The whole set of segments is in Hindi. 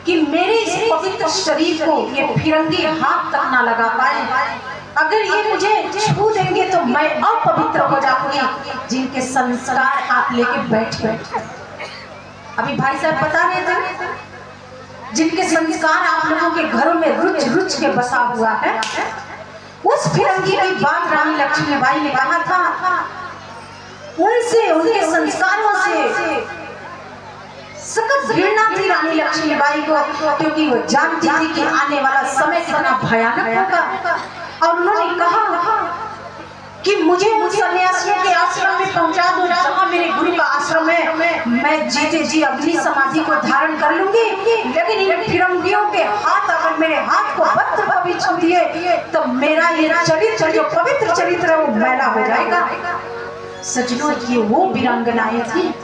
कि मेरे इस पवित्र शरीर को ये फिरंगी हाथ तक ना लगा पाए। अगर ये मुझे छू देंगे तो मैं अपवित्र हो जाऊंगी, जिनके संस्कार आप लेके बैठे। अभी भाई साहब बता रहे थे, जिनके संस्कार आप लोगों के घरों में रुच रुच के बसा हुआ है, उस फिरंगी की बात रानी लक्ष्मीबाई ने कहा था। उनसे, उनके संस्कारों से सख्त घृणा थी रानी लक्ष्मीबाई को, क्योंकि वो जानती थी कि आने वाला समय कितना भयानक होगा। और उन्होंने कहा कि मुझे उन सन्यासियों के आश्रम में पहुंचा दो जहां मेरे गुरु का आश्रम है। मैं जीते जी अपनी समाधि को धारण कर लूंगी, लेकिन इन फिरंगियों के हाथ अगर मेरे हाथ को वस्त्र कभी छू दिए तो मेरा ये चरित्र, जो पवित्र चरित्र है, वो मैला हो जाएगा। सजनों, ये वो वीरांगनाएं थी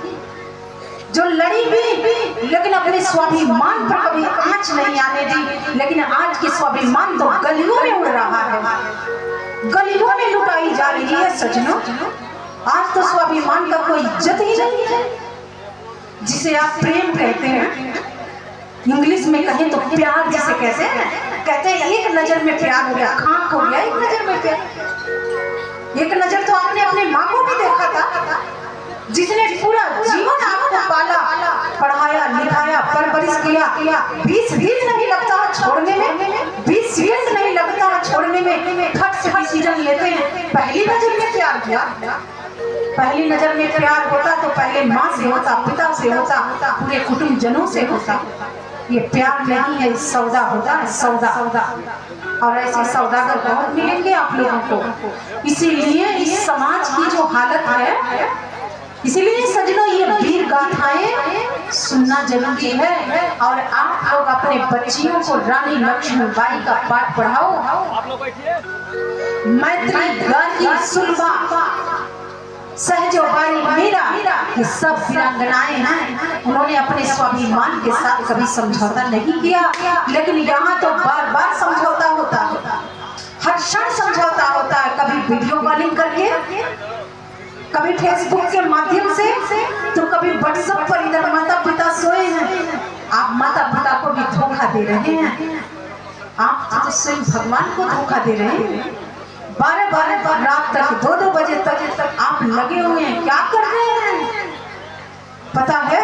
जो लड़ी भी, लेकिन अपने स्वाभिमान पर कभी आंच नहीं आने दी। लेकिन आज के स्वाभिमान तो गलियों में उड़ रहा है, गलियों में लुटाई जा रही है। सजनों, आज तो स्वाभिमान का कोई इज्जत ही नहीं है। जिसे आप प्रेम कहते हैं, इंग्लिश में कहें तो प्यार जिसे कहते हैं एक नजर में प्यार हो गया, खाक हो गया एक नजर में प्यार। एक नजर तो आपने अपने माँ को भी देखा था, जिसने पूरा जीवन आपको पाला, पढ़ाया, लिखाया, परवरिश किया। 20 दिन नहीं लगता छोड़ने में, 20 सेकंड नहीं लगता छोड़ने में। फट से डिसीजन लेते हैं। पहली नजर में प्यार किया, पहली नजर में प्यार होता तो पहले माँ से होता, पिता से होता, पूरे कुटुंब जनों से होता। ये प्यार नहीं है, सौदा होता है, सौदा। और ऐसे सौदागर बहुत मिलेंगे आप लोगों को। इसीलिए इस समाज की जो हालत है, इसीलिए सजनों, ये वीर गाथाएं सुनना जरूरी है। और आप लोग अपने बच्चियों को रानी लक्ष्मीबाई का पाठ पढ़ाओ। मैत्री, गार्गी, सुलभा, सहजोबाई, मीरा, ये सब वीरांगनाएं हैं। उन्होंने अपने स्वाभिमान के साथ कभी समझौता नहीं किया, लेकिन यहाँ तो बार बार समझौता होता है, हर क्षण समझौता होता है। कभी वीडियो कॉलिंग करके, कभी फेसबुक के माध्यम से, तो कभी व्हाट्सएप पर। इधर माता पिता सोए हैं, आप माता पिता को भी धोखा दे रहे हैं। आप तो स्वयं भगवान को धोखा दे रहे हैं। 12-12 रात तक, 2-2 बजे तक आप लगे हुए हैं। क्या कर रहे हैं पता है?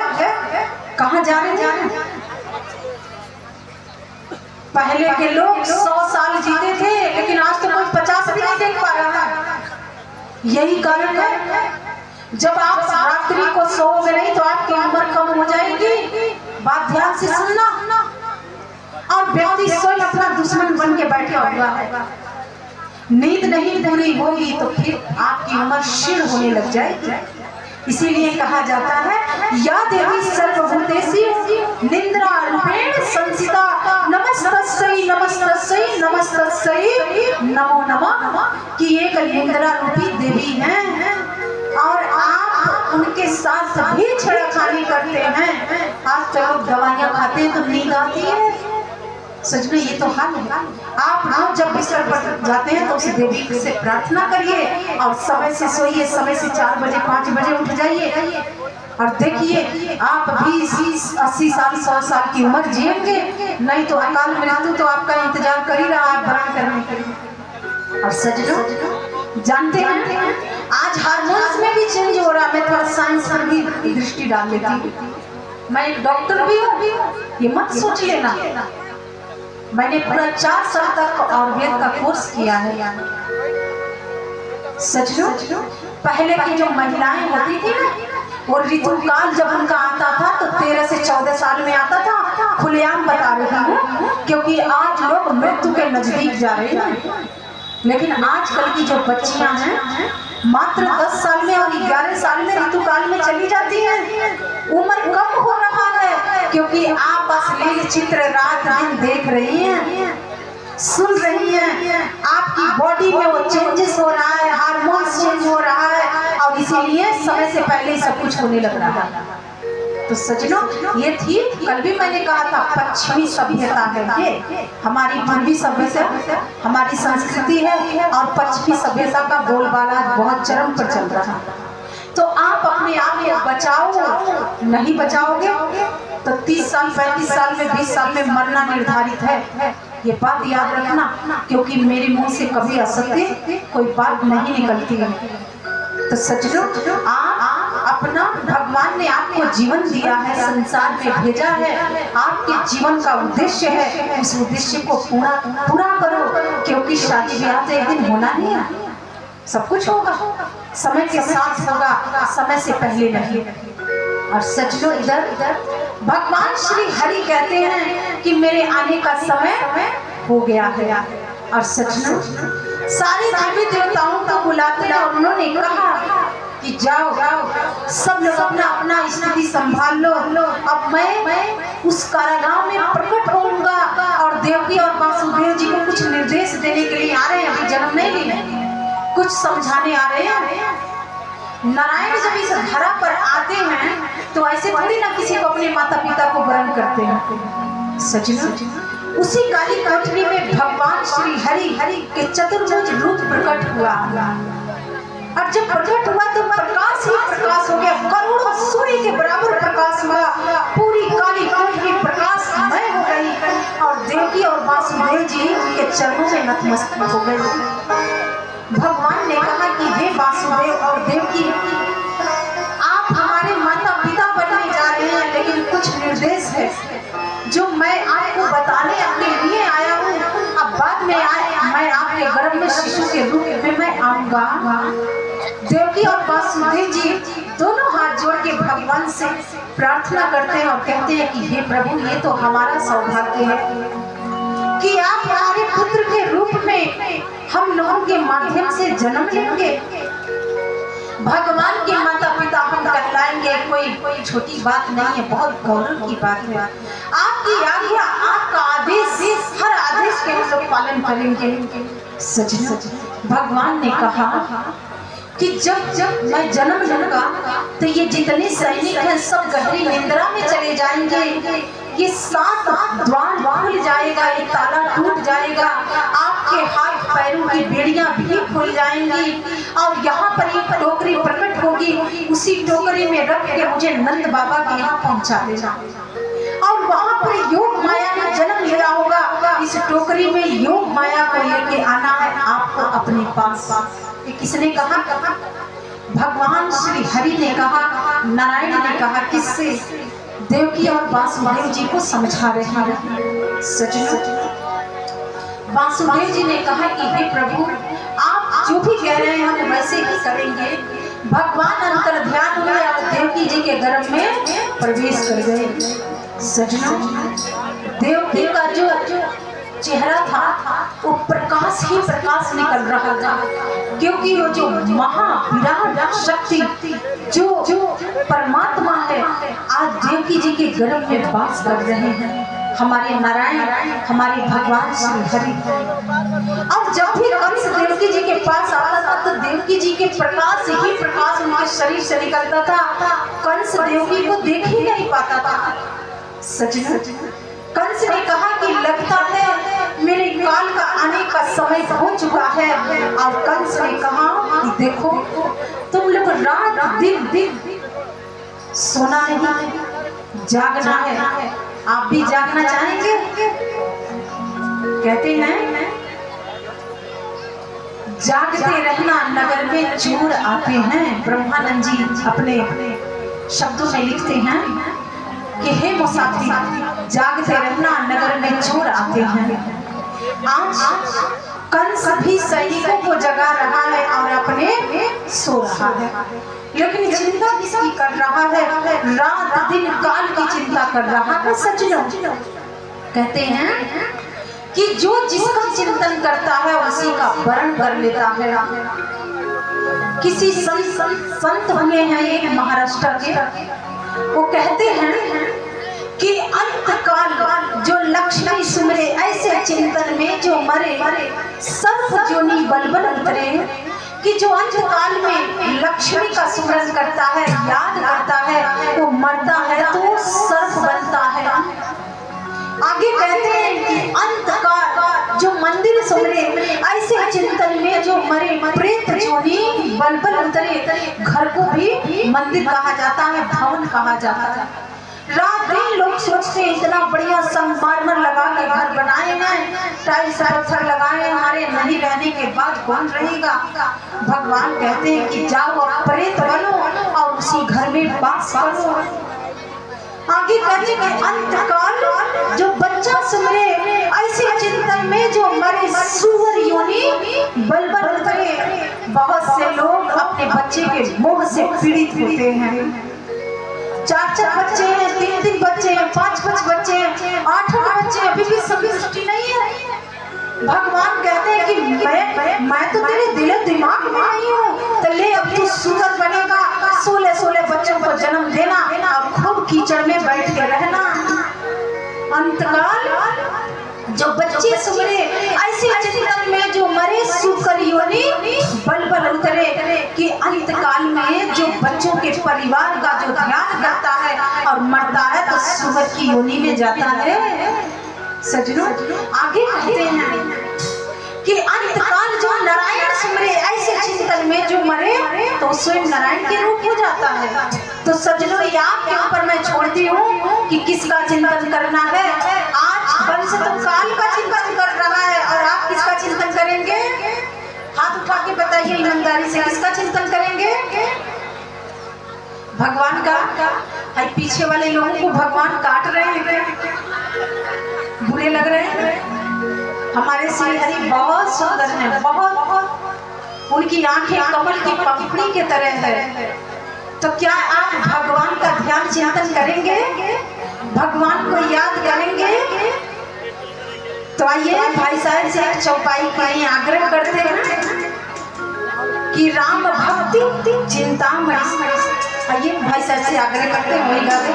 कहाँ जा रहे हैं? पहले के लोग 100 साल जीते थे, लेकिन आज तो कोई 50 भी नहीं देख पा रहा है। यही कारण है, जब आप रात्रि को सोओगे नहीं तो आपकी उम्र कम हो जाएगी। बात ध्यान से सुनना। और व्यक्ति स्वयं अपना दुश्मन बन के बैठा हुआ है। नींद नहीं पूरी होगी तो फिर आपकी उम्र क्षीण होने लग जाएगी। इसीलिए कहा जाता है, या देवी सर्वभूतेषु निद्रा रूपेण संस्थिता, नमस्तस्यै नमस्तस्यै नमस्तस्यै नमो नमः। कि एक निद्रा रूपी देवी हैं और आप उनके साथ भी छेड़खानी करते हैं। आज तो लोग दवाइयाँ खाते हैं तो नींद आती है। सच में ये तो हाल है। आप रोज जब बिस्तर पर जाते हैं तो उस देवी से प्रार्थना करिए और समय से सोइए, समय से 4 बजे 5 बजे उठ जाइए। और देखिए, आप भी 80 साल 100 साल की उम्र जिएंगे, नहीं तो अकाल मृत्यु तो आपका इंतजार कर ही रहा है बरान करने के लिए। और सजनों, जानते हैं आज हार्मोन्स में भी चेंज हो रहा है। मैं थोड़ा साइंस पर भी दृष्टि डाल लेती हूँ। मैं एक डॉक्टर भी हूँ, ये मत सोच लेना। मैंने पूरा 4 साल तक आयुर्वेद का कोर्स किया है। सचमुच, पहले की जो महिलाएं होती थी ना, और ऋतुकाल जब उनका आता था तो 13 से 14 साल में आता था। खुलेआम बता रही हूँ, क्योंकि आज लोग मृत्यु के नजदीक जा रहे हैं। लेकिन आजकल की जो बच्चियां हैं, मात्र 10 साल में और 11 साल में ऋतुकाल में चली जाती हैं। उम्र कम हो रहा है, क्योंकि आप अश्लील चित्र रात दिन देख रही हैं, सुन रही हैं। आपकी बॉडी में वो चेंजेस हो रहा है, हार्मोन्स चेंज हो रहा है, और इसीलिए समय से पहले ही सब कुछ होने लग रहा है। तो सजनों, ये थी, कल भी मैंने कहा था, पश्चिमी सभ्यता है ये। हमारी पूर्वी सभ्यता, हमारी संस्कृति है, और पश्चिमी सभ्यता का बोलबाला बहुत चरम पर चल रहा है। तो आप अपने आप को बचाओ, नहीं बचाओगे तो 30 साल 35 साल में 20 साल में मरना निर्धारित है। ये बात याद रखना, क्योंकि मेरे मुंह से कभी असत्य कोई बात नहीं निकलती है। तो सचलो आप अपना, भगवान ने आपको जीवन दिया है, संसार में भेजा है, आपके जीवन का उद्देश्य है, उस उद्देश्य को पूरा करो, क्योंकि शादी ब्याह तो एक दिन होना नहीं है, सब कुछ होगा, समय के साथ होगा, समय से पहले नहीं। और सचलो इधर भगवान श्री हरि कहते हैं कि मेरे आने का समय हो गया है। और सचलो सारे देवी देवताओं को बुलाते हैं और उन्होंने कहा कि जाओ सब लोग अपना अपना स्थिति संभाल लो, अब मैं उस कारागार में प्रकट होऊंगा। और देवकी और वासुदेव जी को कुछ निर्देश देने के लिए आ रहे हैं, अभी जन्म नहीं लिए, कुछ समझाने आ रहे हैं। नारायण जब इस धरा पर आते हैं तो ऐसे थोड़ी ना किसी को अपने माता पिता को वरण करते हैं। सचना उसी काली कोठरी में भगवान श्री हरि के चतुर्भुज रूप प्रकट हुआ, और जब प्रकट हुआ तो प्रकाश ही प्रकाश हो गया, करोड़ों सूर्य के बराबर प्रकाश हुआ, पूरी काली कोठरी प्रकाशमय हो गई। और देवकी और वासुदेव जी उनके चरणों में नतमस्तक हो गए। भगवान ने कहा कि हे वासुदेव और देवकी, आप हमारे माता पिता बनने जा रहे हैं, लेकिन कुछ निर्देश है जो मैं आपको बताने अपने लिए आया हूँ। अब बाद में मैं आपके गर्भ में शिशु के रूप में मैं आऊंगा। देवकी और वासुदेव जी दोनों हाथ जोड़ के भगवान से प्रार्थना करते हैं और कहते हैं कि हे प्रभु, ये तो हमारा सौभाग्य है कि आप हमारे पुत्र के रूप में हम लोगों के माध्यम से जन्म लेंगे। भगवान के माता पिता हम कहलाएंगे, कोई छोटी बात नहीं है, बहुत गौरव की बात है। आपकी आज्ञा, आपका आदेश, हर आदेश के हम लोग पालन करेंगे। सचना भगवान ने कहा कि जब मैं जन्म लूंगा तो ये जितने सैनिक हैं सब गहरी निंद्रा में चले जाएंगे, ये 7 द्वार खुल जाएगा, ये ताला टूट जाएगा, आपके हाथ पैरों की बेड़ियां भी खुल जाएंगी, और यहाँ पर एक टोकरी प्रकट होगी, उसी टोकरी में रख के मुझे नंद बाबा के यहाँ पहुँचा देना, और वहाँ पर योग माया ने जन्म लिया होगा, इस टोकरी में योग माया को लेके आना है आपको अपने पास। ये किसने कहा? भगवान श्री हरि ने कहा, नारायण ने कहा, किससे? देवकी और वासुदेव जी को समझा रहे हैं। सचना वासुदेव जी ने कहा कि हे प्रभु, आप जो भी कह रहे हैं हम वैसे ही करेंगे। भगवान अंतर ध्यान हुए और देवकी जी के गर्भ में प्रवेश कर गए। सजना देवकी का जो चेहरा था वो प्रकाश ही प्रकाश निकल रहा था, क्योंकि वो जो महाविराट शक्ति जो परमात्मा है आज देवकी जी के गर्भ में वास कर रहे हैं, हमारे नारायण, हमारे भगवान श्री हरि। अब जब भी कंस देवकी जी के पास आता था तो देवकी जी के प्रकाश ही प्रकाश उनके शरीर से निकलता था, कंस देवकी को देख ही नहीं पाता था। सचना कंस ने कहा कि लगता है मेरे काल का आने का समय हो चुका है, और कंस ने कहा कि देखो तुम लोग रात दिन सोना नहीं, जागना है। आप भी जागना चाहेंगे? कहते हैं जागते रहना नगर में चोर आते हैं। ब्रह्मानंद जी अपने शब्दों में लिखते हैं कि हे मुसाफिर, जागते रहना नगर में चोर आते हैं। आज कंस भी सैनिकों को जगा रहा है और अपने सो रहा है, लेकिन चिंता किसकी कर रहा है? रात दिन काल की चिंता कर रहा है। सचना कहते हैं कि जो जिसका चिंतन करता है उसी का वरण कर लेता है। किसी संत हुए हैं एक महाराष्ट्र के, वो कहते हैं कि अंतकाल जो लक्ष्मी सुमरे ऐसे चिंतन में जो मरे सर्व जोनी बलबल उतरे, कि जो अंतकाल में लक्ष्मी का सुमरन करता है, याद करता है, वो मरता है तो सर्प बनता है। आगे कहते हैं कि अंतकाल जो मंदिर सुमरे ऐसे ऐसे चिंतन में जो मरे प्रेत जोनी बलबल उतरे। घर को भी मंदिर कहा जाता है, भवन कहा जाता है। रात दिन लोग सोचते इतना बढ़िया संगमरमर लगा के घर बनाए हैं, टाइल्स पत्थर लगाए, हमारे नहीं रहने के बाद कौन रहेगा। भगवान कहते हैं कि जाओ और प्रेत बनो और उसी घर में वास करो। आगे कहते हैं कि अंतकाल जो बच्चा सुमरे ऐसे चिंतन में जो मरे सुअर योनि बलबल उतरे। बहुत से लोग अपने बच्चे के मोह से पीड़ित होते हैं। 4 बच्चे हैं, 3 बच्चे हैं, 5 बच्चे हैं, 8 बच्चे, अभी भी संतुष्टि नहीं है। भगवान कहते हैं कि मैं तो तेरे दिल दिमाग में नहीं हूँ, तो ले अब तू सुअर बनेगा, 16 बच्चों को जन्म देना और खूब कीचड़ में बैठ के रहना। अंतकाल जो बच्चे सुमरे ऐसे चिंतन में जो मरे सुकर योनि बलबल उतरे। कि अंतकाल में जो बच्चों के परिवार का जो ध्यान करता है और मरता है तो सुकर की योनि में जाता है। सजनों आगे कहते हैं कि अंतकाल जो नारायण सुमरे ऐसे चिंतन में जो मरे तो स्वयं नारायण के रूप हो जाता है। तो सजनों ये आपके ऊपर मैं छोड़ती हूँ कि किसका चिंतन करना है। आज वंश तो काल का चिंतन कर रहा है और आप किसका चिंतन करेंगे? हाथ उठा के बताइए ईमानदारी से, किसका चिंतन करेंगे? भगवान का। पीछे वाले लोगों को भगवान काट रहे हैं, बुरे लग रहे हैं। हमारे श्री हरि बहुत सुंदर है, बहुत, उनकी आंखें कमल की पंखुड़ी के तरह है। तो क्या आप भगवान का ध्यान चिंतन करेंगे? भगवान को याद करेंगे? तो आइए भाई साहब से एक चौपाई के लिए आग्रह करते हैं कि राम भक्ति चिंता मणि। आइए भाई साहब से आग्रह करते हैं, वही गाते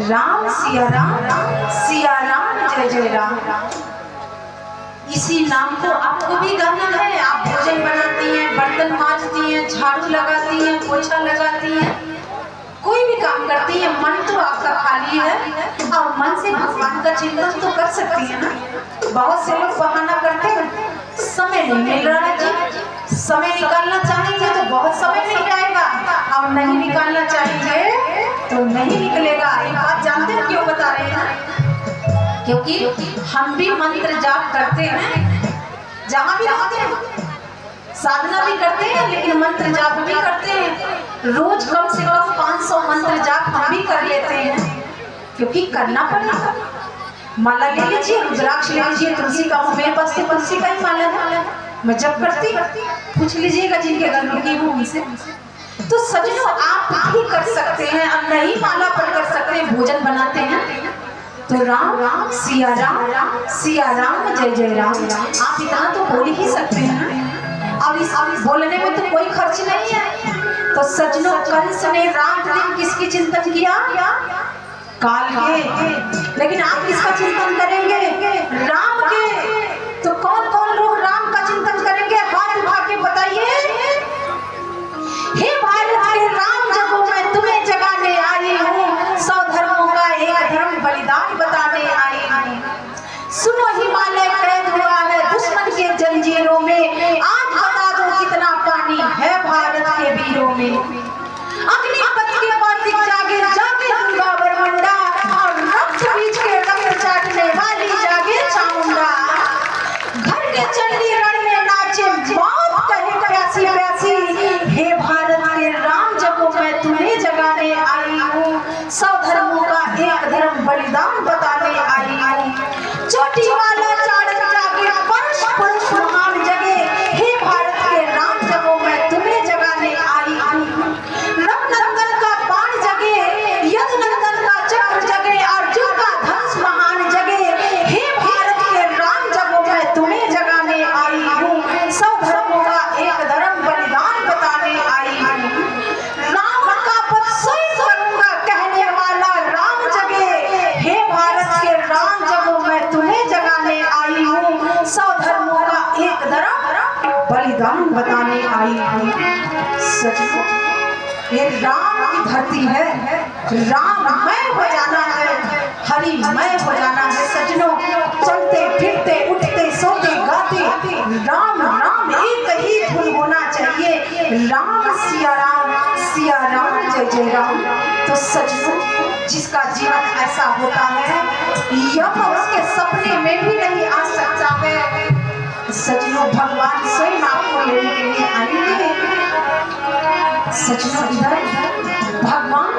राम सिया राम जय जय राम। इसी नाम को आपको भी गाना है। आप भोजन बनाती हैं, बर्तन मांजती हैं, झाड़ू लगाती हैं, पोछा लगाती हैं, कोई भी काम करती हैं, मन तो आपका खाली है और मन से भगवान का चिंतन तो कर सकती है ना। बहुत से लोग बहाना करते हैं समय नहीं मिल रहा है जी। समय निकालना चाहेंगे तो बहुत समय मिल जाएगा और नहीं निकालना चाहेंगे तो नहीं निकलेगा। ये बात जानते हैं क्यों बता रहे हैं? क्योंकि हम भी मंत्र जाप करते हैं, जहाँ भी रहते हैं साधना भी करते हैं, लेकिन मंत्र जाप भी करते हैं। रोज कम से कम 500 मंत्र जाप हम भी कर लेते हैं, क्योंकि करना पड़ेगा। माला ले लीजिए, रुद्राक्ष ले लीजिए, तुलसी का, मेरे पास तो तुलसी का ही माला है, मैं जब करती, पूछ लीजिएगा जिनके घर में की हूँ उनसे। तो सजनों आप भी कर सकते हैं और नहीं माला पढ़ कर सकते हैं, भोजन बनाते हैं तो राम सिया राम जय जय राम। आप इतना तो बोल ही सकते हैं और इस बोलने में तो कोई खर्च नहीं है। तो सजनों कंस ने रात दिन किसकी चिंतन किया? काल के। लेकिन आप किसका चिंतन करेंगे? राम के। तो कौन कौन लोग राम का चिंतन करेंगे? हाथ उठा के बताइए। हे भारत के राम, जब मैं तुम्हें जगाने आई हूँ, 100 धर्मों का एक धर्म बलिदान बताने आई हूँ। सुनो हिमालय कैद हुआ है दुश्मन के जंजीरों में, आज बता दो कितना पानी है भारत के वीरों में। अग्निपथ के बाद जागे जागे दुर्गा बरमुंडा, धर्म बलिदान बताने आई हूँ। सच ये राम की धरती है, राममय हो जाना है, हरिमय हो जाना है। सजनों, चलते फिरते उठते सोते गाते राम राम एक ही धुन होना चाहिए। राम सिया राम जय जय राम। तो सजनों, जिसका जीवन ऐसा होता है यह उसके सपने में भी नहीं आ सकता है। सजनों, भगवान स्वयं आपको लेने के लिए आएंगे। सजनों, इधर भगवान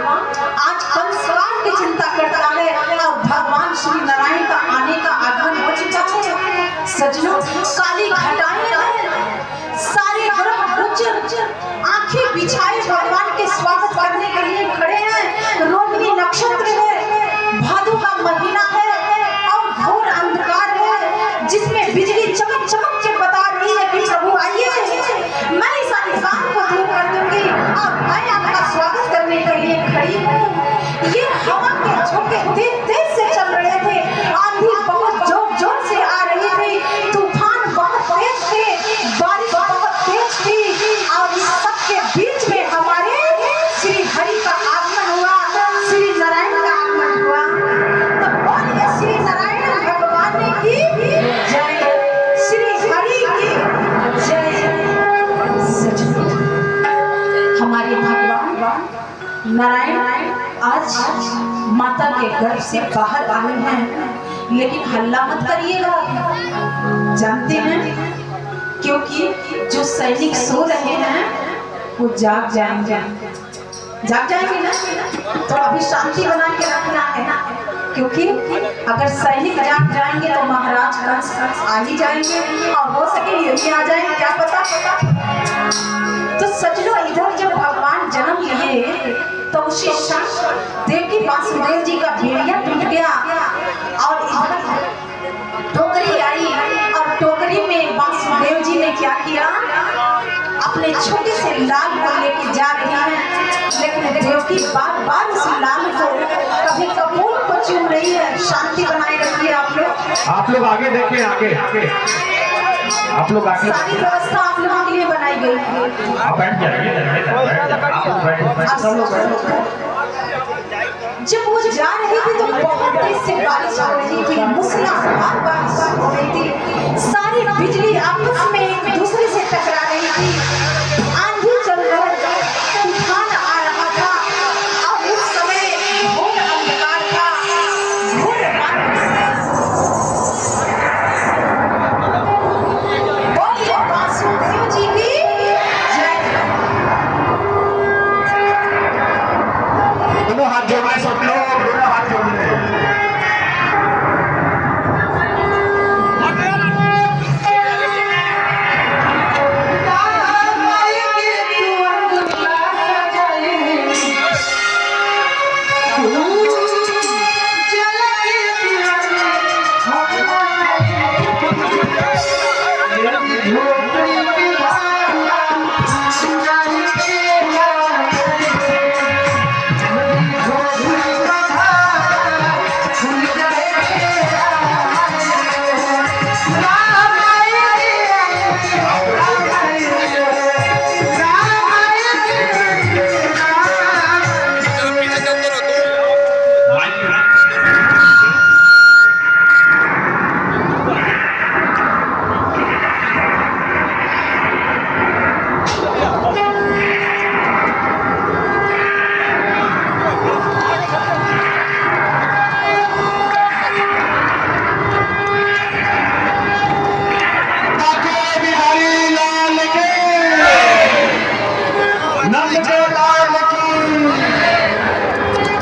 आज कंसकाल की चिंता करता है और भगवान श्री नारायण का आने का आगमन हो चुका है। सजनों, काली घटाएं हैं, सारे ग्रह उज्जर आंखें बिछाए भगवान के स्वागत करने के लिए खड़े हैं। रोहिणी नक्षत्र है, भादो का महीना है और घोर अंधकार है जिसमें बिजली चमक चमक के बता रही है कि प्रभु आइए, मैं इस अंधकार को दूर कर दूंगी और मैं आपका स्वागत करने के लिए खड़ी हूँ। ये हवा के झोंके तेज तेज से चल रहे थे, आंधी बहुत जोर जोर से आ रही थी, तूफान बहुत तेज थे, बारिश बहुत तेज थी और इस सबके बीच में हमारे श्री हरि का आगमन हुआ, श्री नारायण का आगमन हुआ। तो बोलिए श्री नारायण भगवान की जय, श्री हरि की जय। सजनों, हमारे भगवान नारायण आज माता के गर्भ से बाहर आए हैं, लेकिन हल्ला मत करिएगा, जानते हैं क्योंकि जो सैनिक सो रहे हैं वो जाग जाएंगे ना, तो अभी शांति बना के रखना है ना, क्योंकि अगर सैनिक जाग जाएंगे तो महाराज कंस आ ही जाएंगे और हो सके यही आ जाएंगे, क्या पता। तो सजनों, इधर जब भगवान जन्म लिए तो उसी क्षण देवकी वासुदेव जी का भेड़िया टूट गया और इधर टोकरी आई और टोकरी में वासुदेव जी ने क्या किया, अपने छोटे से लाल को लेके जा रही हैं, लेकिन देवकी बार बार उस लाल को कभी कपूर को चूम रही है। शांति बनाए रखिए आप लोग आगे देखें, आगे आप लोग आगे, सारी व्यवस्था आप लोगों के लिए बनाई गई है। आप बैठ जाइए, जब वो जा रही थी तो बहुत तेज से बारिश हो रही थी, मूसलाधार बारिश हो रही थी, सारी बिजली आपस में एक दूसरे से टकरा रही थी, आंधी चल रहा था, तूफान आ रहा था और उस समय घोर अंधकार था, घोर बोलिए वासुदेव जी की जय। दोनों हाथ जोड़े सब लोग, दोनों हाथ जोड़े।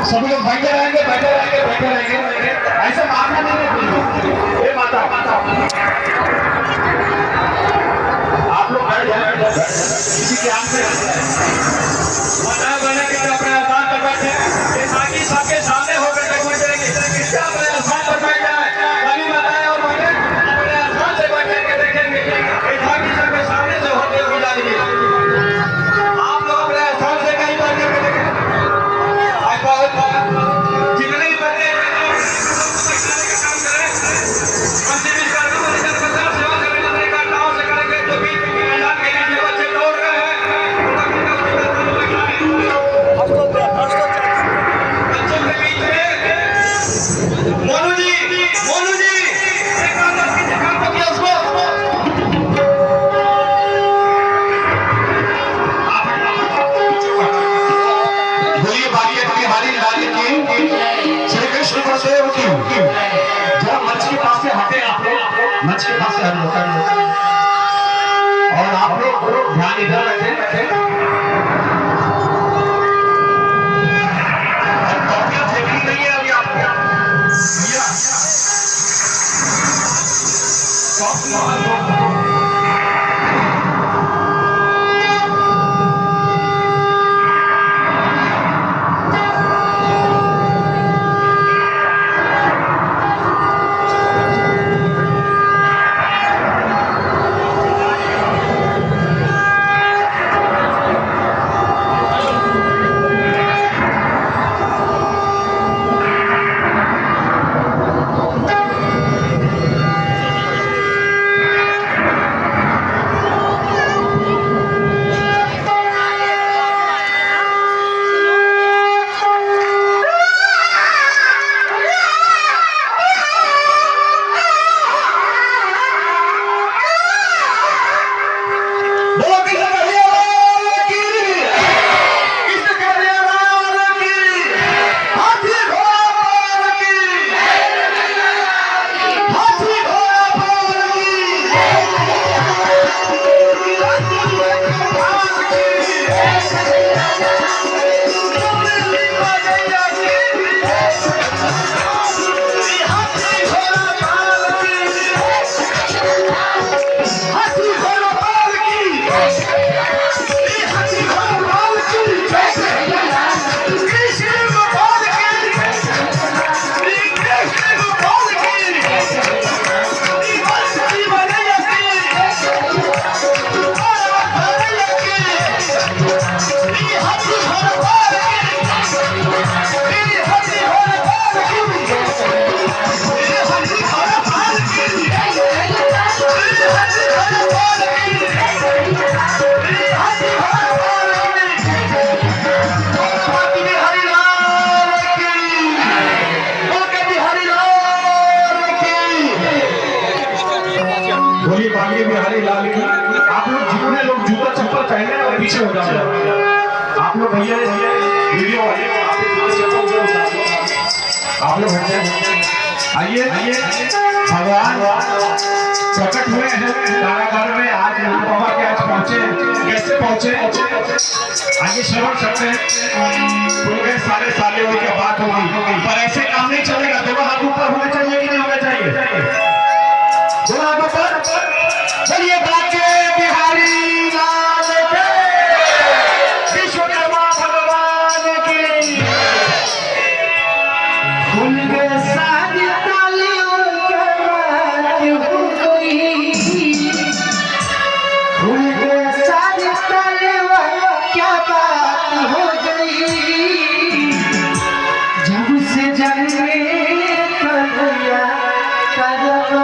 सभी लोग बैठे रहेंगे, ऐसे मारना नहीं है। माता आप लोग बैठ जाए, किसी के आंख में माता बना के अपने स्थान पर बैठे, ये साकी सबके सामने होकर के बैठेंगे, अपने स्थान पर बैठ जाए, कभी बताए और बैठे अपने स्थान से बैठ के देखेंगे, ये साकी सबके सामने से होते हुए जाएंगे। आप लोग अपने स्थान से कहीं बैठ के देखेंगे, जितने बने काम करें, ध्यान इधर बैठे बैठे कॉपियां फेंकनी नहीं है अभी आपको भैया बिहारी लाल की। आप लोग जितने लोग जूता चप्पल पहने हैं पीछे हो जाओ। आप लोग भैया वीडियो वाले आप लोग आइए भगवान प्रकट हुए हैं कारागार में। आज बाबा के आज पहुंचे, कैसे पहुंचे आगे श्रवण करते हैं। सारे साले की बात होगी पर ऐसे काम नहीं चलेगा। दोनों हाथ ऊपर होने चाहिए कि नहीं होने चाहिए? दोनों हाथ ऊपर। चलिए बाके बिहारी लाल के, विश्वकर्मा भगवान की। फूल के साथ तालियों के बात हो गई, फूल के साथ तालियों क्या बात हो गई। जब से जन्मे कन्हैया करवत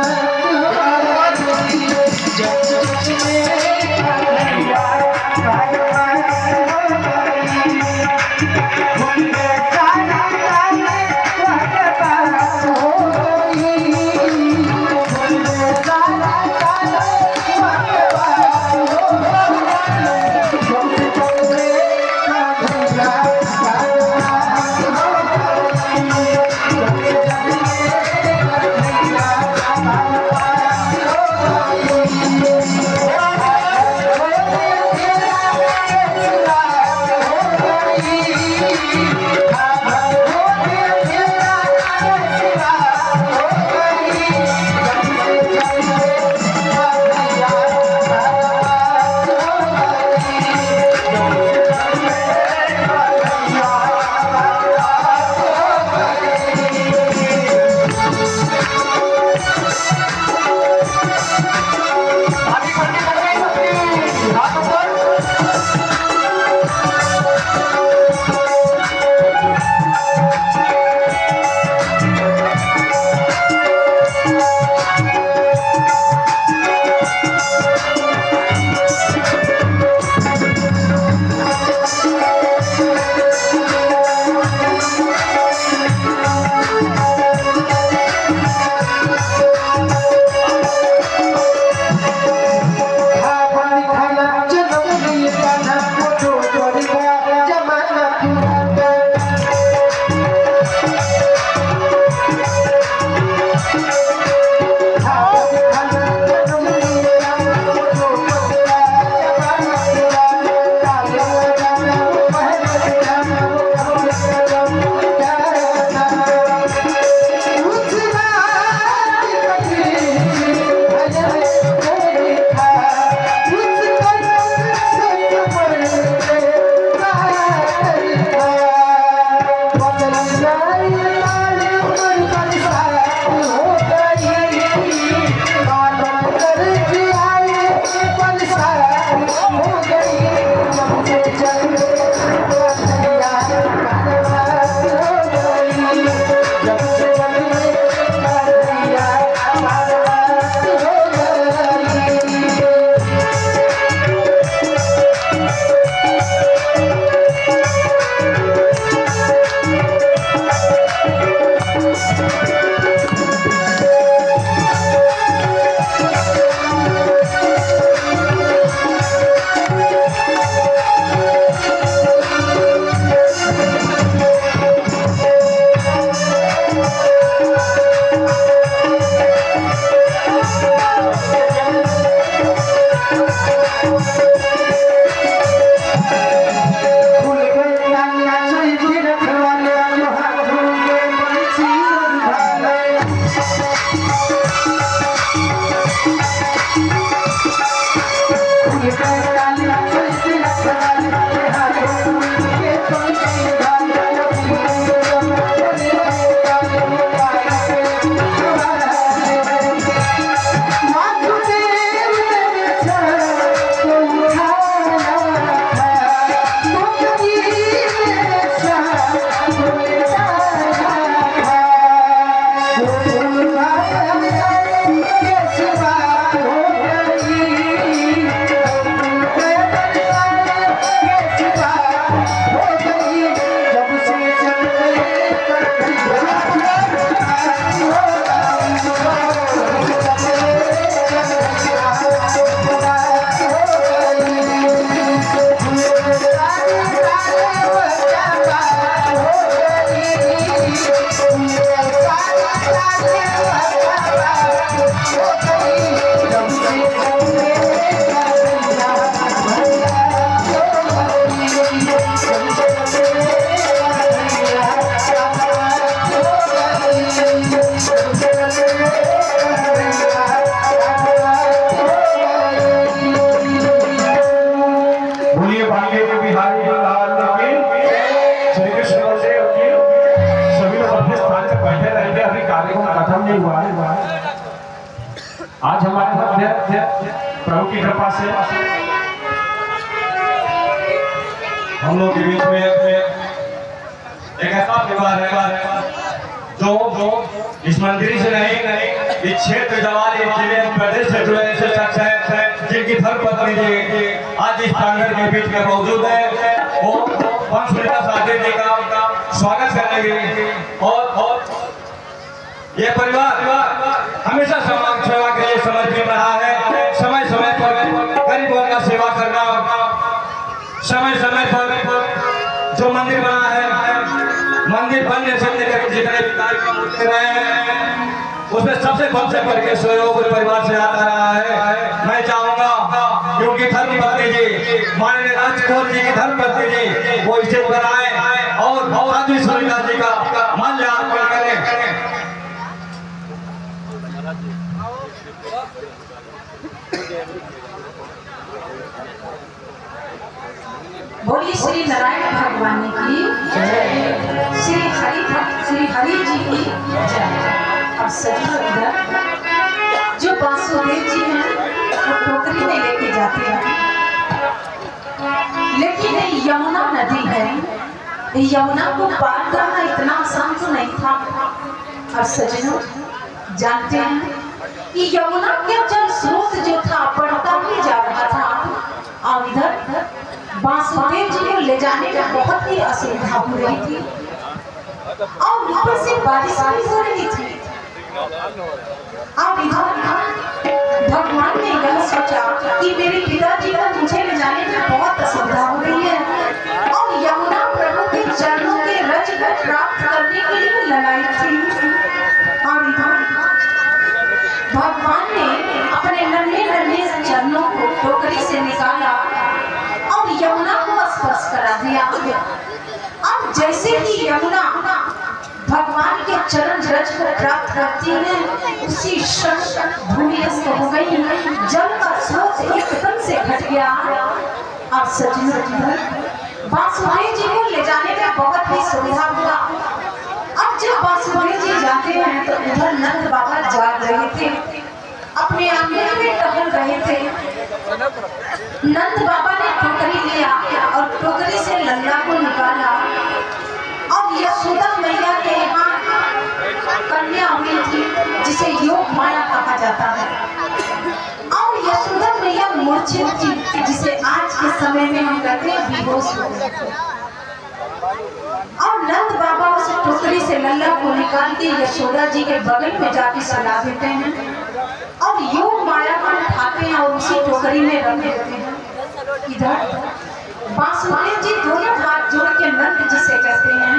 आज हमारे मध्य प्रभु की कृपा से हम लोग के बीच में एक ऐसा परिवार है जो इस मंदिर से नहीं इस क्षेत्र जवानी जिले प्रदेश से जुड़े ऐसे शख्स हैं जिनकी धर्मपत्नी जी आज इस प्रांगण के बीच में मौजूद है। वो वंशुलिका साथी जी का स्वागत करने के लिए और ये परिवार हमेशा समाज सेवा के लिए समर्पित रहा है। समय समय पर गरीबों का सेवा करना, समय समय पर जो मंदिर बना है, मंदिर बनने से लेकर जितने भी कार्यक्रम होते रहे हैं उसमें सबसे बढ़ के सहयोग परिवार से आता रहा है। मैं चाहूंगा क्योंकि धर्मपत्नी जी माननीय राजकौर जी की धर्मपत्नी जी वो इसे बनाए और साध्वी सुनीता जी का माल्यार्पण करें। बोलिए श्री नारायण भगवान की जय, श्री हरि जी की जय। और सभी इधर जो वासुदेव जी हैं वो टोकरी में लेके जाते हैं, लेकिन यमुना नदी है, यमुना को पार करना इतना आसान तो नहीं था। और सजनों जानते हैं कि यमुना का जल स्रोत जो था बढ़ता ही जा रहा था और इधर वासुदेव जी को ले जाने में बहुत ही असुविधा हो रही थी और ऊपर से बारिश भी हो रही थी। और इधर भगवान ने यह सोचा कि मेरे पिताजी को मुझे ले जाने में बहुत असुविधा हो रही है और यमुना प्रभु के चरणों के रज को प्राप्त करने के लिए लगाई थी। और इधर भगवान ने अपने नन्हे चरणों को टोकरी से निकाला और यमुना को स्पर्श करा दिया। अब जैसे ही यमुना भगवान के चरण रज को प्राप्त करती है उसी क्षण भूमियस्त हो गई, जल का स्रोत एकदम से घट गया। और सजनों वासुदेव जी को ले जाने में बहुत ही सुविधा हुआ। अब जब वासुदेव जी जाते हैं तो उधर नंद बाबा जाग रहे थे, अपने आंगन में टहल रहे थे। नंद बाबा ने टोकरी लिया और टोकरी से लल्ला को निकाला और यशोदा मैया के यहाँ कन्या हुई थी जिसे योग माया कहा जाता है। और यशोदा मैया मूर्छित थी जिसे आज के समय में हम कहते हैं बेहोश हो गई। और नंद बाबा उस टोकरी से लल्ला को निकाल के यशोदा जी के बगल में जाके सुला देते हैं और योग माया को उठाते हैं और उसी टोकरी में रख देते हैं। इधर वासुदेव जी दोनों हाथ जोड़ के नंद जी से कहते हैं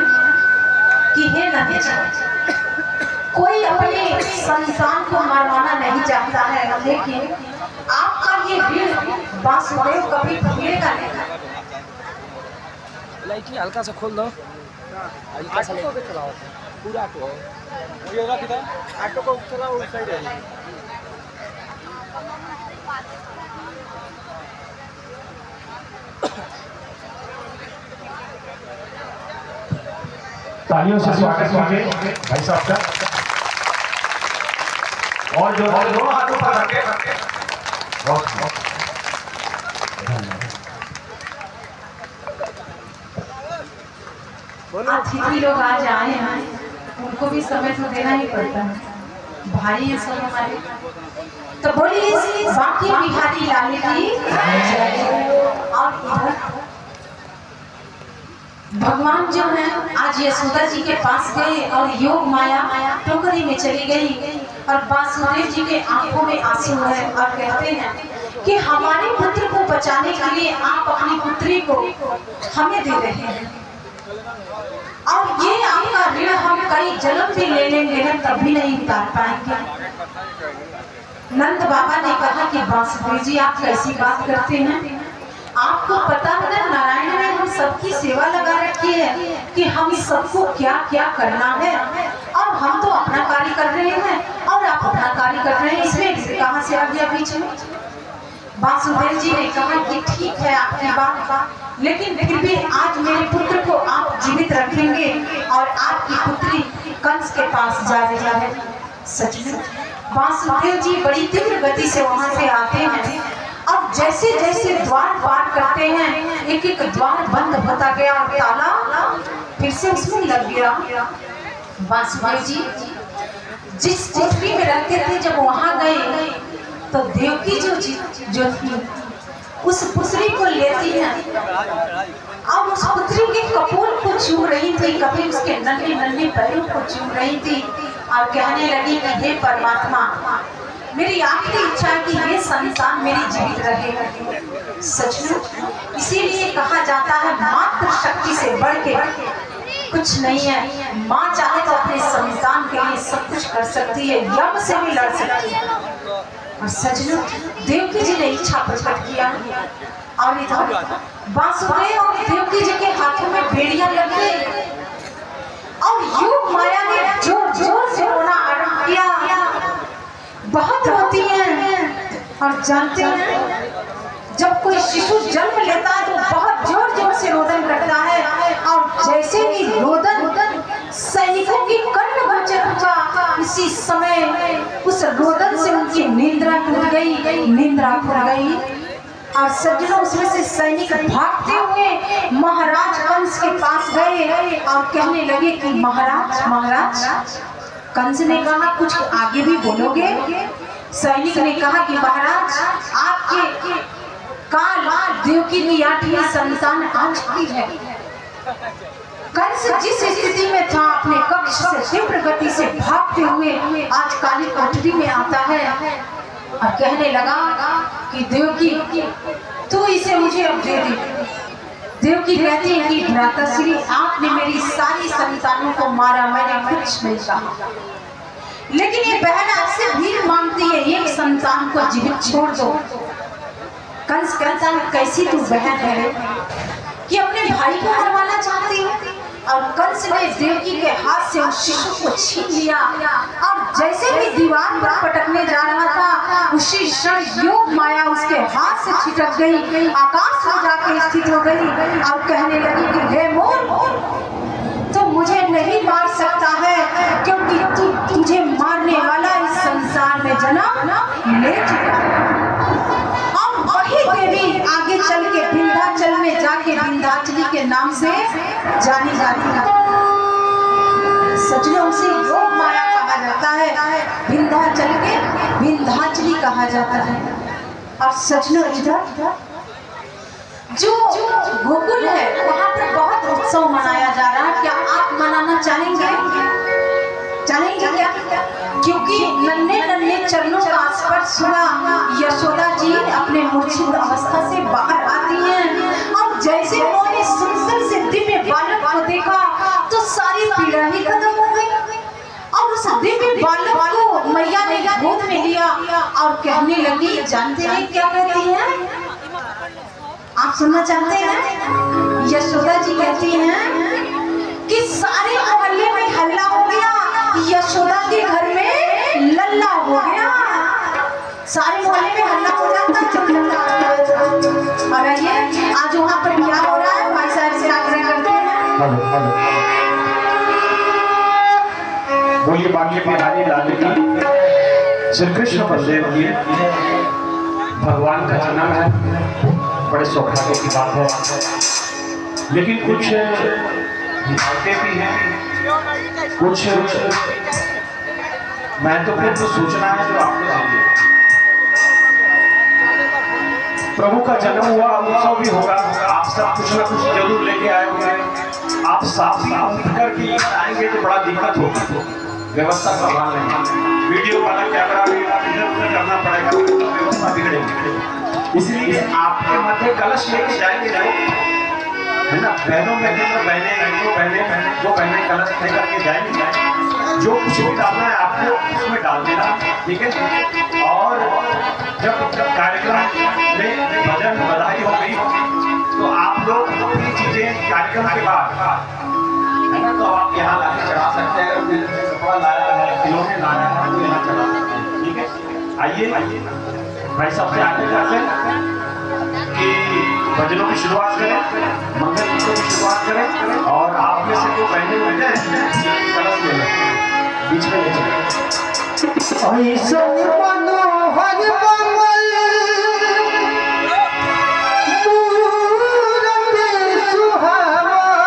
कि हे नंद जी, कोई अपने संतान को मारवाना नहीं चाहता है, लेकिन आपका ये वीर वासुदेव कभी भूलेगा नहीं। लाइट हल्का सा खोल दो, हल्का सा चलाओ पूरा ऑटो ये रख दो, ऑटो को चलाओ उस साइड है। तालियों से स्वागत कीजिए भाई साहब का। और जो दोनों हाथों पर रखे बहुत अतिथि लोग आज आए हैं, उनको भी समय तो देना ही पड़ता है, भाई है सब हमारे। तो बोलिए बाकी बिहारी लाल की जय। और इधर भगवान जो है आज यशोदा जी के पास गए और योग माया टोकरी में चली गई और वासुदेव जी के आंखों में आंसू है और कहते हैं कि हमारे पुत्र को बचाने के लिए आप अपनी पुत्री को हमें दे रहे हैं और ये आपका ऋण हम कई जन्म भी ले लेंगे ना तब भी नहीं उतार पाएंगे। नंद बाबा ने कहा कि वासुदेव जी आप कैसी बात करते हैं, आपको पता है ना नारायण ने हम सबकी सेवा लगा रखी है कि हम सबको क्या क्या करना है और हम तो अपना कार्य कर रहे हैं और आप अपना कार्य कर रहे हैं, इसमें कहां से आ गया बीच में। वासुदेव जी ने कहा कि ठीक है आपकी बात, लेकिन फिर भी आज मेरे पुत्र को आप जीवित रखेंगे और आपकी पुत्री कंस के पास जा रही है। सच में वासुदेव जी बड़ी तीव्र गति से वहां से आते हैं। अब जैसे जैसे द्वार पार करते हैं एक एक द्वार बंद होता गया और ताला फिर से उसमें लग गया। वासुदेव जी जिस कोठरी में रहते थे जब वहां गए तो देवकी जो थी उस पुत्री को लेती है और उस पुत्री के कपोल को चूम रही थी, कभी उसके नन्हे नन्हे पैरों को चूम रही थी और कहने लगी कि हे परमात्मा मेरी आखिरी इच्छा है कि ये संतान मेरी जीवित रहे। सचमुच इसीलिए कहा जाता है मात्र शक्ति से बढ़ के कुछ नहीं है। माँ चाहे तो अपने संतान के लिए सब कुछ कर सकती है, यम से भी लड़ सकती है। और सचमुच देवकी जी ने इच्छा प्रकट किया और इधर वासुदेव और देवकी जी के हाथों में बेड़ियां लग गई और योग माया ने जोर जोर से रोना आरंभ किया। बहुत रोती हैं और जानते हैं जब कोई शिशु जन्म लेता है तो बहुत जोर जोर से रोदन करता है और जैसे ही रोदन सैनिकों की कर्ण बंजर हुआ उसी समय उस रोदन से उनकी निंद्रा टूट गई, निंद्रा खुल गई और सज्जनों उसमें से सैनिक भागते हुए महाराज कंस के पास गए और कहने लगे कि महाराज महाराज। कंस ने कहा कुछ आगे भी बोलोगे? सैनिक ने कहा कि महाराज आपके काल देवकी की 8वीं संतान आ चुकी है। कंस जिस स्थिति में था अपने कक्ष से तीव्र गति से भागते हुए आज काली कोठरी में आता है और कहने लगा कि देवकी तू इसे मुझे अब दे दे। देवकी कहती है कि भ्राताश्री आपने मेरी सारी संतानों को मारा, मैंने कुछ नहीं कहा, लेकिन ये बहन आपसे भीख मांगती है एक संतान को जीवित छोड़ दो। कंस कहता है कैसी तू बहन है कि अपने भाई को मरवाना चाहती है। और कंस ने देवकी के हाथ से उस शिशु को छीन लिया और जैसे ही दीवार पर पटकने जा रहा था उसी क्षण योग माया उसके हाथ से छिटक गई, आकाश में जाकर स्थित हो गई और कहने लगी कि हे मोर तो मुझे नहीं मार सकता है क्योंकि तुझे मारने वाला इस संसार में जन्म ले चुका है। और वही देवी आगे चल के विंध्याचल में जाके विंध्याचली के नाम से जानी जाती है। सचमुच उसे योग माया कहा जाता है, विंध्याचल के विंध्याचली कहा जाता है। और सचमुच इधर जो गोकुल है वहाँ पर बहुत उत्सव मनाया जा रहा है। क्या आप मनाना चाहेंगे? चाहेंगे क्या? क्योंकि नन्हे नन्हे चरणों का स्पर्श हुआ यशोदा जी अपने मूर्छित अवस्था से बाहर आती हैं और जैसे उन्होंने सुंदर से दिव्य बालक को देखा तो सारी पीड़ा ही खत्म हो गई और उस दिव्य बालक को मैया ने गोद में लिया और कहने लगी, जानते हैं क्या कहती हैं? आप सुनना चाहते हैं? यशोदा जी कहती हैं कि सारे मोहल्ले में हल्ला हो गया, यशोदा के घर में लल्ला हो गया। सारे मोहल्ले में हल्ला हो जाता है जब लल्ला हो जाता है। और आइए आज वहाँ पर क्या हो रहा है भाई साहब से आग्रह करते हैं। ये बाकी बिहारी लाल की श्री कृष्ण बलदेव की भगवान का जन्म है, बड़े सौभाग्य की बात है। लेकिन कुछ बातें भी हैं, कुछ महत्वपूर्ण सूचना है जो आपको चाहिए। प्रभु का जन्म हुआ, उत्सव भी होगा, आप सब कुछ ना कुछ जरूर लेके आए होंगे। आप साफ करके आएंगे तो बड़ा दिक्कत होगी, व्यवस्था संभाल लेंगे। वीडियो वाला कैमरा भी इधर उधर करना पड़ेगा, तो व्यवस्था बिगड़ेगी। इसलिए आपके मध्य कलश लेके जाएंगे है ना, बहनों में बहने जो बहने कलश लेकर के जाएंगे, जो कुछ भी डालना है आपको उसमें डाल देना, ठीक है। और जब कार्यक्रम में भजन बधाई हो गई तो आप लोग अपनी चीजें कार्यक्रम के बाद है ना, तो आप यहाँ लाके चढ़ा सकते हैं। कपड़ा लाया है, खिलौने लाया है, तो यहाँ चढ़ा सकते हैं, ठीक है। आइए भाई सबसे आगे करते हैं कि भजनों की शुरुआत करें, मंगल गीतों की शुरुआत करें, और आप में से कोई बहने बैठे हैं कलश ले लें, बीच में ले चलें। ऐसा मनोहर मंगल मूरत सुहावन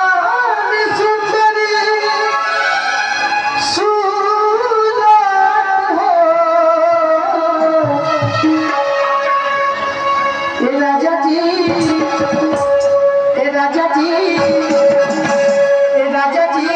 सुंदर सुंदर हो, ए राजा जी, ए राजा जी, ए राजा जी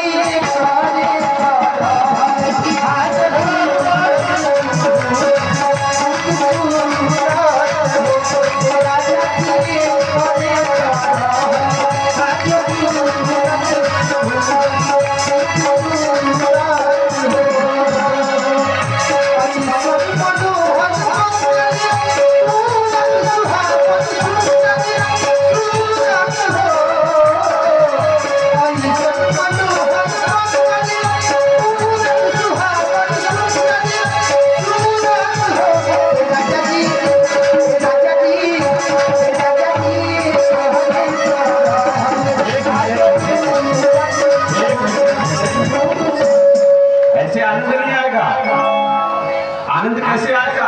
आनंद कैसे आएगा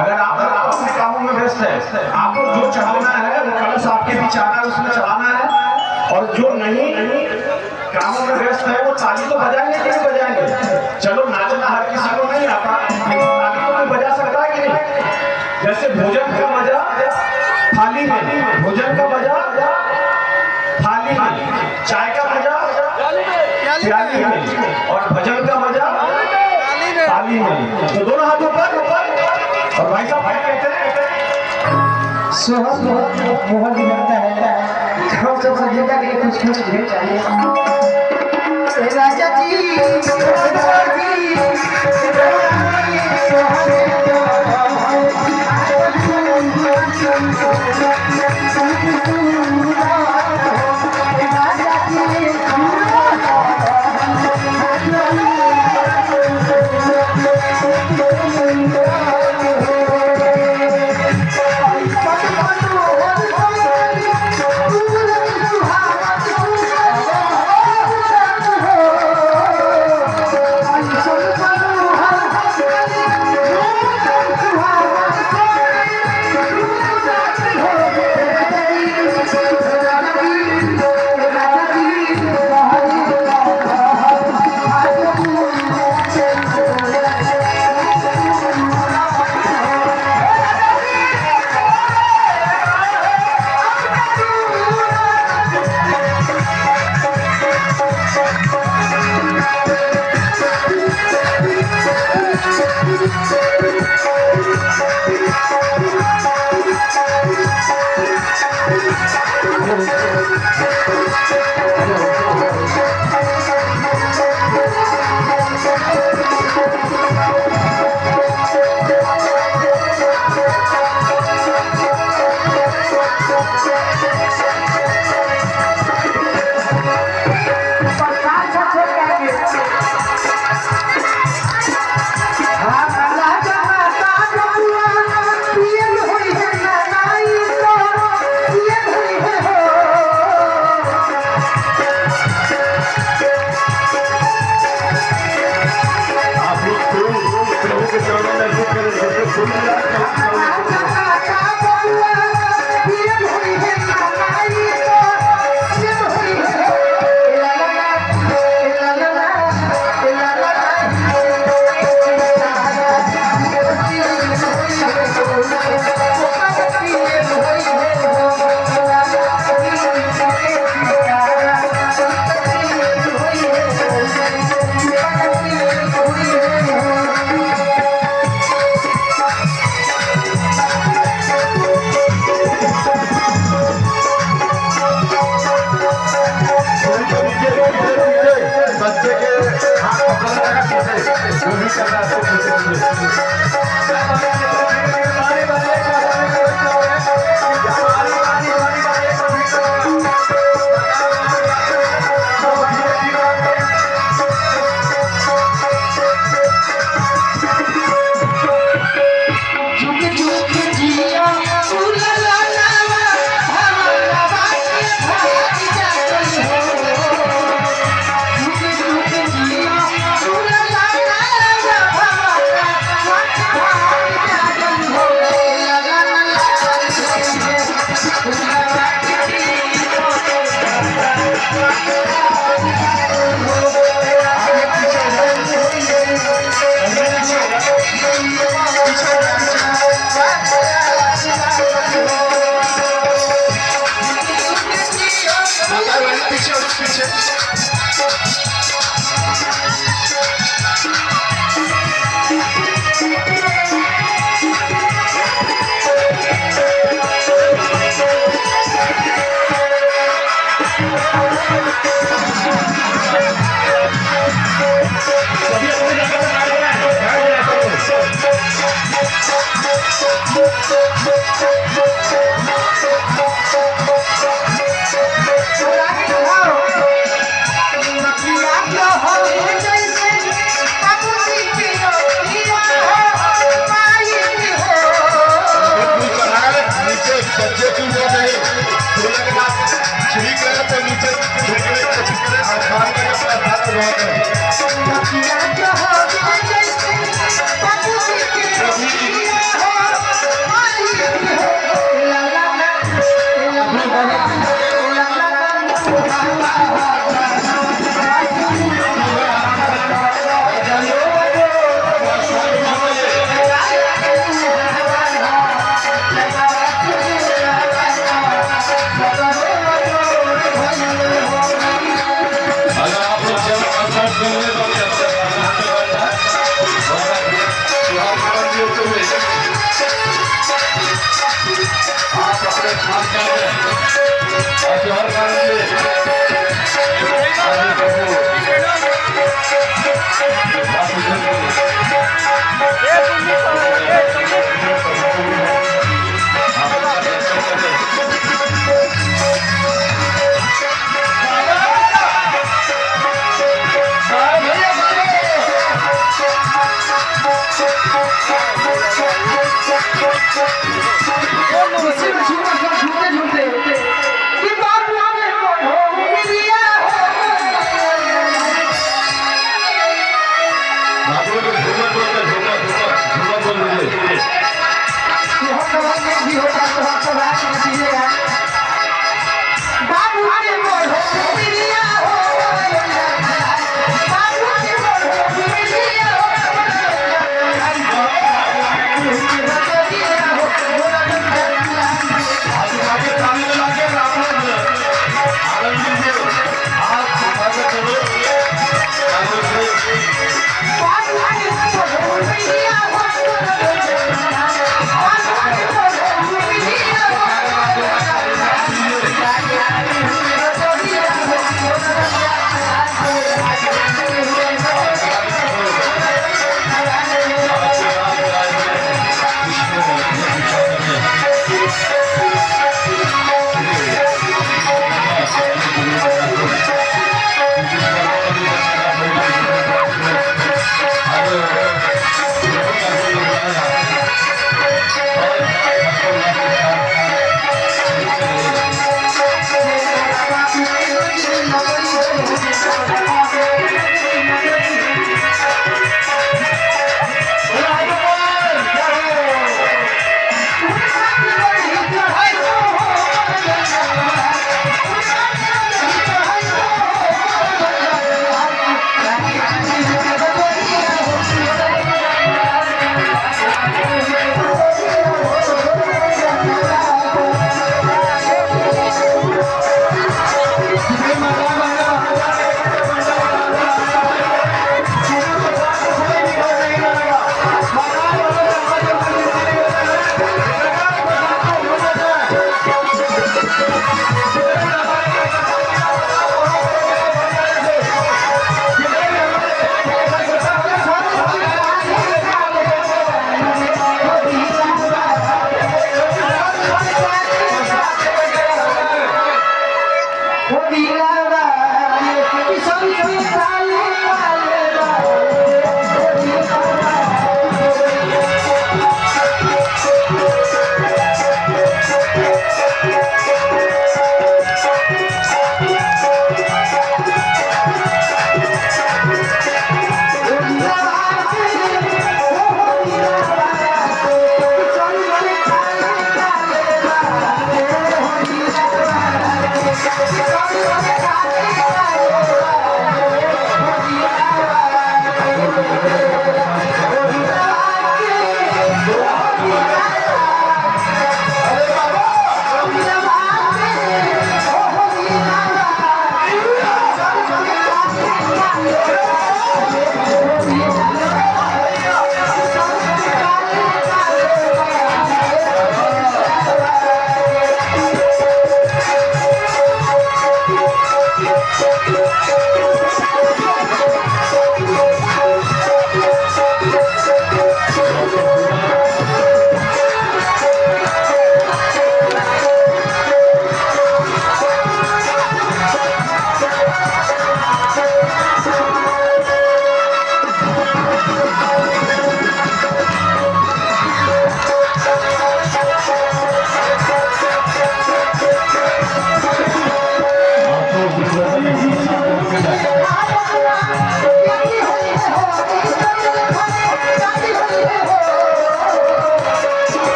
अगर आप अपने कामों में व्यस्त है। आपको जो चढ़ाना है वो कलश आपके बीच आना है, उसमें चढ़ाना है। और जो नहीं कामों में व्यस्त है वो ताली तो बजाएंगे कि नहीं बजाएंगे। चलो नाचना हर किसी को नहीं आता, ताली तो कोई बजा सकता है कि नहीं। जैसे भोजन का मजा थाली में, भोजन का मजा थाली में, चाय का मजा प्याली में, और भजन का मजा ताली में। तो दोनों हाथों पर, और भाई साहब भाई कहते हैं सुहास बहुत मोहन दिलाता है, हम सब सजेगा के कुछ कुछ ढेर चाहिए। ए राजा जी, राजा जी, Oh,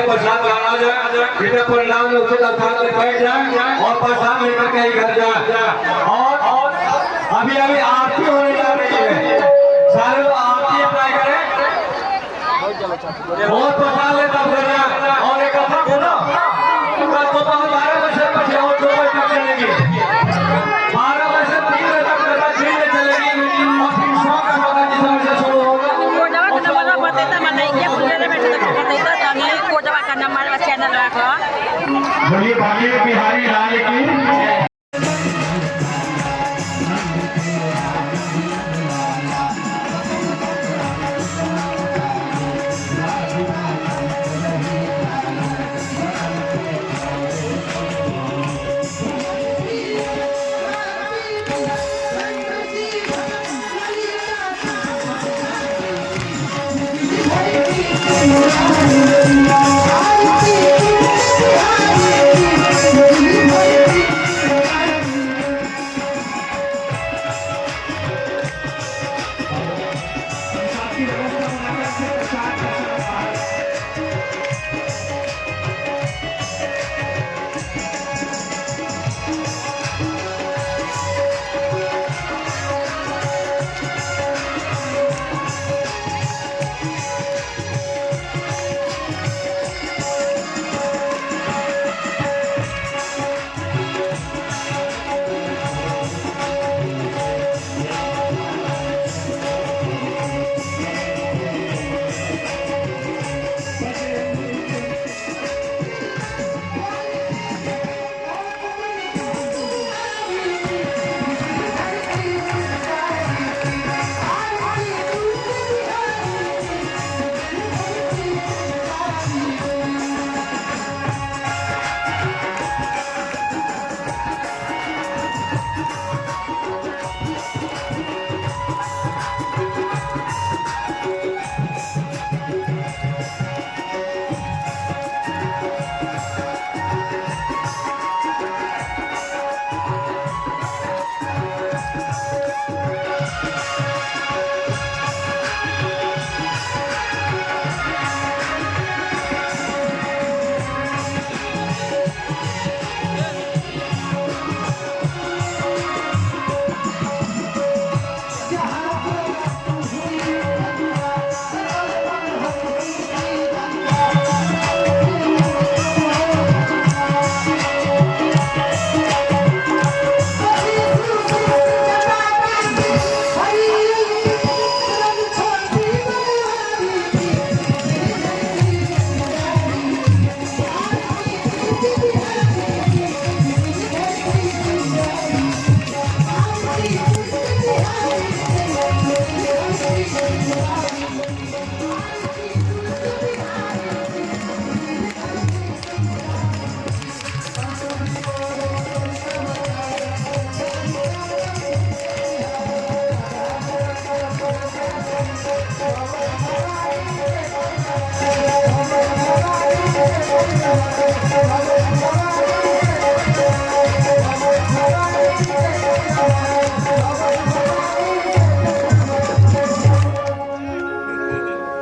प्रसाद डाला जाए, बेटा परिणाम में उसे स्थान में बैठ जाए और प्रसाद लेकर के ही घर जाए। और अभी अभी आरती होने जा रही है, सारे लोग आरती अप्लाई करें और प्रसाद ले तब घर जाए। और एक कथा को ना कल तो 12 बजे बजे और 2 बजे तक चलेगी, 12 बजे से 3 बजे तक कथा दिन में चलेगी और फिर शाम का कथा जिस समय से शुरू होगा। बोलिए भाग्य बिहारी लाल की।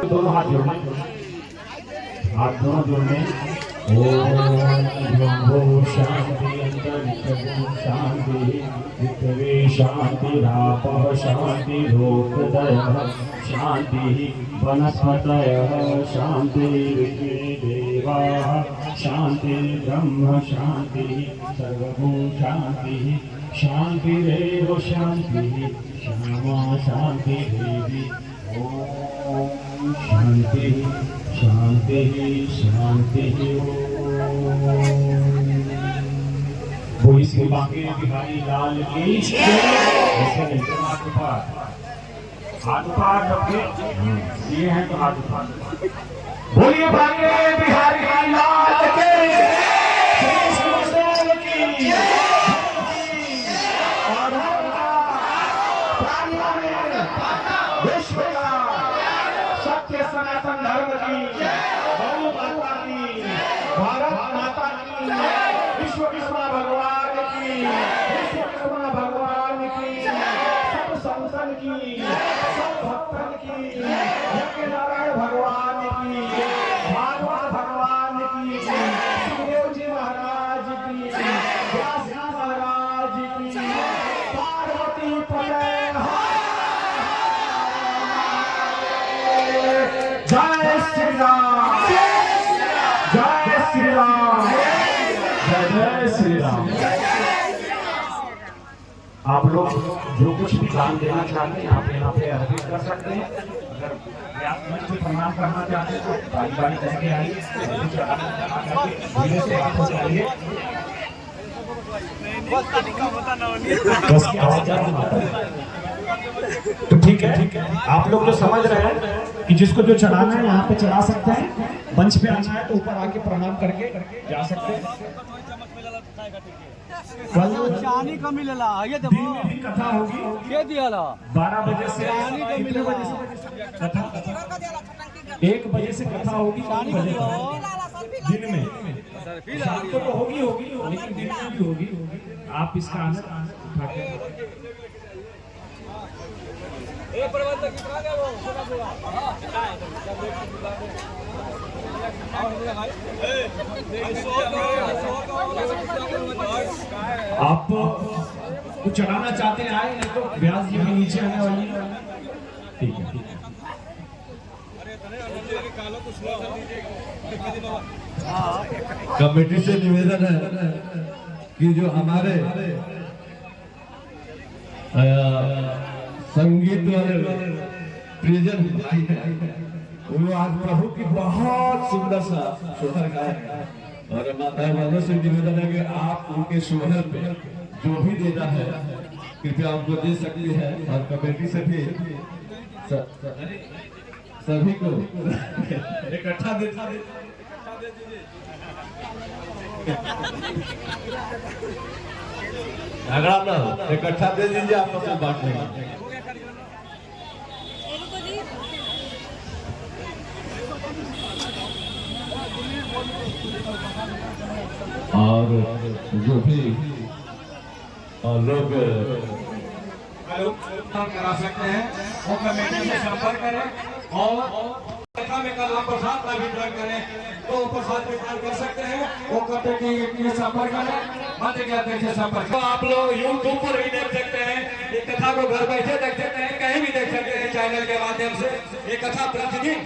दोनों हाथ जोड़ने, हाथ दोनों जोड़ने। ओम शांति अंतरिक्ष शांति पृथ्वी शांति रापः शांति लोकदयः शांति वनस्पतयः शांति देवाः शांति ब्रह्म शांति सर्वभूत शांति शांतिरेव शांति श्यामा शांति देवी। ओम शांति शांति शांति। बोली श्री बांके बिहारी लाल की। ऐसे नहीं तो हाथ उठा रखे, ये है तो हाथ उठा। बोलिए बांके बिहारी लाल के की। और विश्व का सत्य सनातन धर्म की, गौ माता की, भारत माता की, विश्वकर्मा भगवान की, विश्वकर्मा भगवान की, सब संतन की, सब भक्तन की, यज्ञ नारायण भगवान की, भागवत भगवान लोग जो कुछ भी दान देना चाहते हैं आप यहाँ पे अर्पित कर सकते हैं। अगर व्यास मंच पे प्रणाम करना चाहते हैं तो बारी बारी करके आइए, धीरे से आप हो जाइए। बस की आवाज जा रही है। तो ठीक है, आप लोग जो समझ रहे हैं कि जिसको जो चढ़ाना है यहाँ पे चढ़ा सकते हैं, मंच पे आना है तो ऊपर आके प्रणाम करके जा सकते हैं। कल चानी का मिलेला ये दिन में भी कथा होगी, के दियाला 12 बजे से कितने बजे से कथा, 1 बजे से कथा होगी, 3 बजे तक दिन में। शाम को तो होगी लेकिन दिन में भी होगी। आप इसका आनंद उठा के आप कुछ चढ़ाना चाहते हैं आए, नहीं तो व्यास जी भी नीचे आने वाली है। ठीक है, कमेटी से निवेदन है कि जो हमारे संगीत वाले प्रियजन भाई हैं, वो आज प्रभु की बहुत सुंदर सा सोहर गाए हैं और माता वालों से निवेदन है कि आप उनके सोहर पे जो भी देना है कृपया हमको दे सकती है। और कमेटी से भी सभी को इकट्ठा देता झगड़ा ना हो, इकट्ठा दे दीजिए, आपस में बांट लेंगे। और जो भी लोग करा सकते हैं वो कमेटी से संपर्क करें और कथा में कल आप प्रसाद का वितरण करें तो प्रसाद वितरण कर सकते हैं। वो कमेटी से संपर्क करें, मंच के अध्यक्ष से संपर्क। तो आप लोग यूट्यूब पर भी देख सकते हैं, ये कथा को घर बैठे देख सकते हैं, कहीं भी देख सकते हैं चैनल के माध्यम से। ये कथा प्रतिदिन